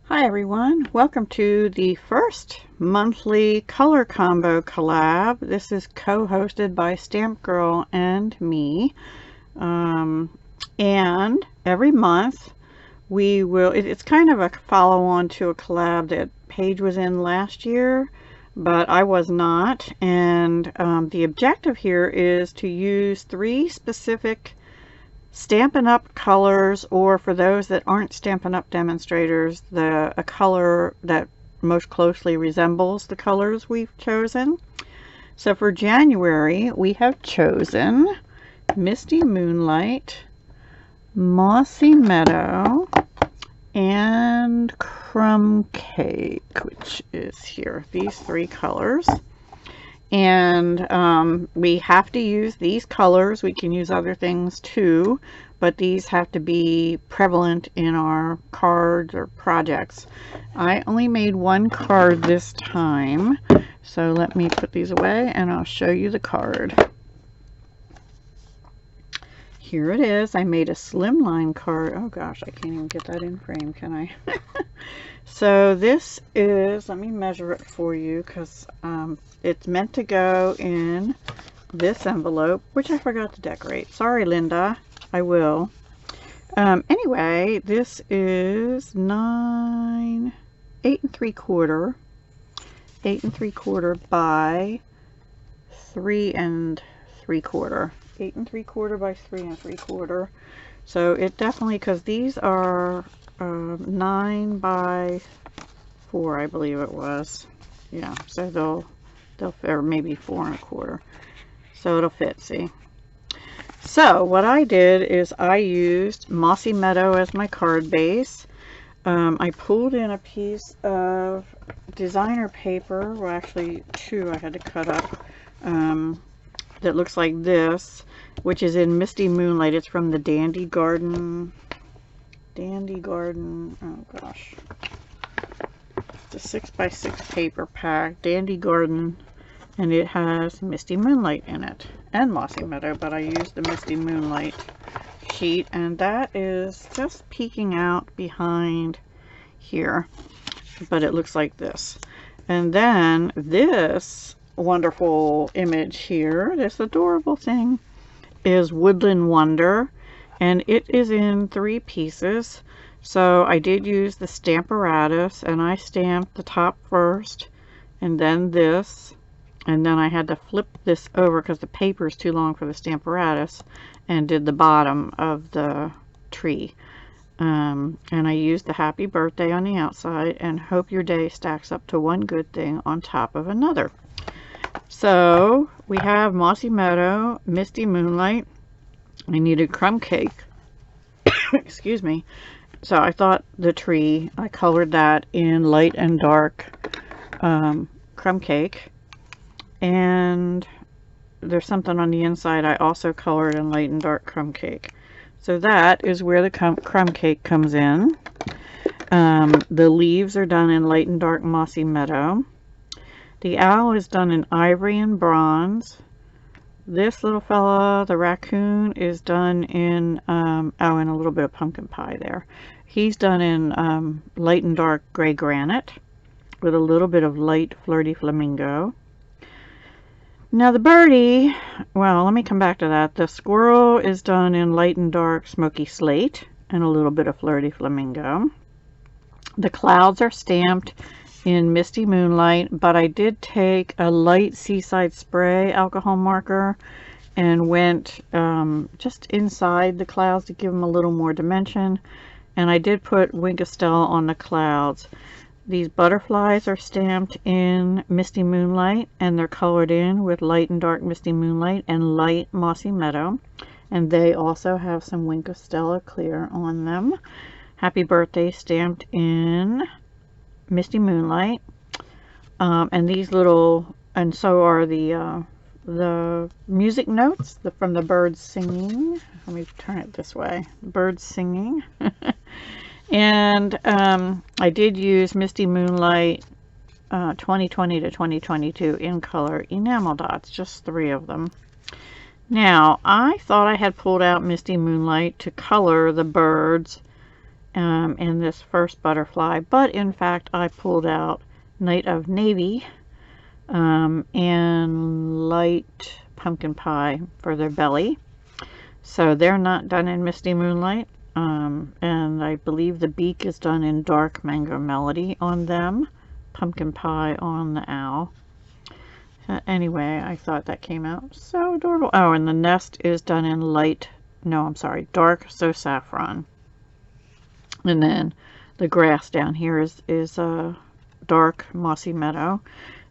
Hi everyone, welcome to the first monthly color combo collab. This is co-hosted by Stmpgrl and me. And every month we will, it's kind of a follow-on to a collab that Paige was in last year, but I was not. And the objective here is to use 3 specific Stampin' Up colors, or for those that aren't Stampin' Up demonstrators, a color that most closely resembles the colors we've chosen. So for January, we have chosen Misty Moonlight, Mossy Meadow, and Crumb Cake, which is here. These 3 colors. And we have to use these colors. We can use other things too, but these have to be prevalent in our cards or projects. I only made 1 card this time, so let me put these away and I'll show you the card. Here it is. I made a slimline card. Oh gosh, I can't even get that in frame, can I? So this is, let me measure it for you, because it's meant to go in this envelope, which I forgot to decorate. Sorry, Linda. I will. Anyway, this is 8 3/4 by 3 3/4. 8 3/4 by 3 3/4. So it definitely, because these are 9 by 4, I believe it was. Yeah, so they'll or maybe 4 1/4. So it'll fit, see. So what I did is I used Mossy Meadow as my card base. I pulled in a piece of designer paper, well actually 2 I had to cut up, that looks like this, which is in Misty Moonlight. It's from the Dandy Garden, oh gosh, it's a 6 by 6 paper pack, Dandy Garden, and it has Misty Moonlight in it and Mossy Meadow, but I used the Misty Moonlight sheet, and that is just peeking out behind here, but it looks like this. And then this wonderful image here, this adorable thing, is Woodland Wonder, and it is in 3 pieces. So I did use the Stamparatus, and I stamped the top first and then this, and then I had to flip this over because the paper is too long for the Stamparatus, and did the bottom of the tree. And I used the happy birthday on the outside, and hope your day stacks up to one good thing on top of another. So we have Mossy Meadow, Misty Moonlight. I needed Crumb Cake. Excuse me. So I thought the tree, I colored that in light and dark Crumb Cake. And there's something on the inside I also colored in light and dark Crumb Cake. So that is where the Crumb Cake comes in. The leaves are done in light and dark Mossy Meadow. The owl is done in ivory and bronze. This little fella, the raccoon, is done in, and a little bit of pumpkin pie there. He's done in light and dark gray granite with a little bit of light flirty flamingo. Now the birdie, well, let me come back to that. The squirrel is done in light and dark smoky slate and a little bit of flirty flamingo. The clouds are stamped in Misty Moonlight, but I did take a light Seaside Spray alcohol marker and went just inside the clouds to give them a little more dimension, and I did put Winkostel on the clouds. These butterflies are stamped in Misty Moonlight, and they're colored in with light and dark Misty Moonlight and light Mossy Meadow, and they also have some Winkostel clear on them. Happy Birthday stamped in Misty Moonlight, and these little, and so are the music notes from the birds singing. Let me turn it this way. Birds singing. And I did use Misty Moonlight 2020 to 2022 in color enamel dots, just 3 of them. Now I thought I had pulled out Misty Moonlight to color the birds in this first butterfly, but in fact I pulled out Night of Navy and Light Pumpkin Pie for their belly. So they're not done in Misty Moonlight, and I believe the beak is done in Dark Mango Melody on them, Pumpkin Pie on the owl. Anyway, I thought that came out so adorable. Oh, and the nest is done in Dark So Saffron. And then the grass down here is Dark Mossy Meadow.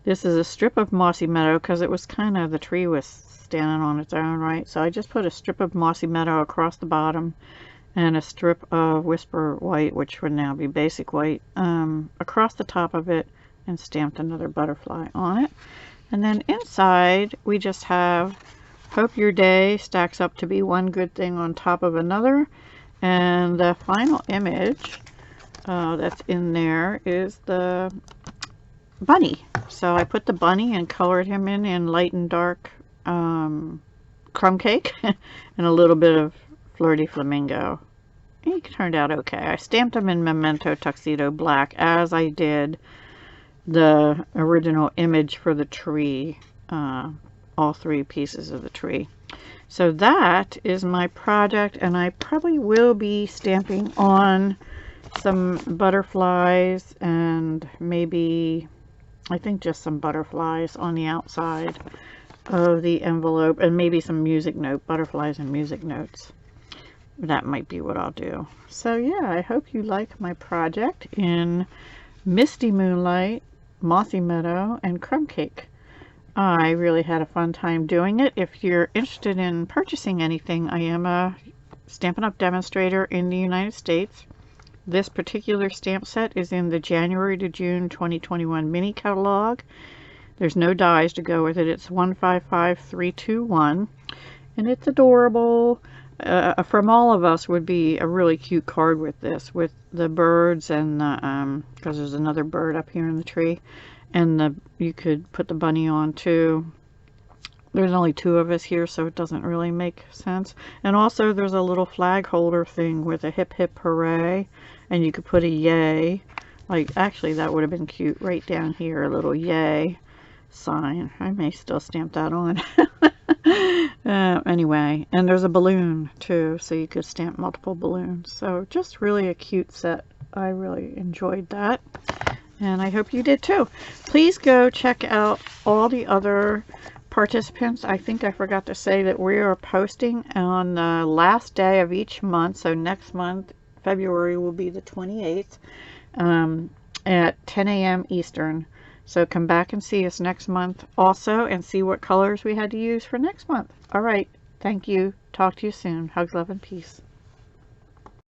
This is a strip of Mossy Meadow because it was kind of, the tree was standing on its own, right? So I just put a strip of Mossy Meadow across the bottom and a strip of Whisper White, which would now be Basic White, across the top of it, and stamped another butterfly on it. And then inside we just have Hope Your Day stacks up to be one good thing on top of another. And the final image that's in there is the bunny. So I put the bunny and colored him in light and dark crumb cake and a little bit of Flirty Flamingo. He turned out okay. I stamped him in Memento Tuxedo Black as I did the original image for the tree, all three pieces of the tree. So that is my project, and I probably will be stamping on some butterflies and maybe, I think just some butterflies on the outside of the envelope, and maybe some music note, butterflies and music notes. That might be what I'll do. So yeah, I hope you like my project in Misty Moonlight, Mossy Meadow, and Crumb Cake. I really had a fun time doing it. If you're interested in purchasing anything, I am a Stampin' Up! Demonstrator in the United States. This particular stamp set is in the January to June 2021 mini catalog. There's no dies to go with it. It's 155321, and it's adorable. From All of Us would be a really cute card with this, with the birds and the, because there's another bird up here in the tree, and you could put the bunny on too. There's only two of us here, so it doesn't really make sense. And also there's a little flag holder thing with a hip hip hooray, and you could put a yay. Like, actually that would have been cute right down here, a little yay sign. I may still stamp that on. Anyway, and there's a balloon too, so you could stamp multiple balloons. So just really a cute set. I really enjoyed that, and I hope you did too. Please go check out all the other participants. I think I forgot to say that we are posting on the last day of each month. So next month, February, will be the 28th at 10 a.m. Eastern. So come back and see us next month also, and see what colors we had to use for next month. All right. Thank you. Talk to you soon. Hugs, love, and peace.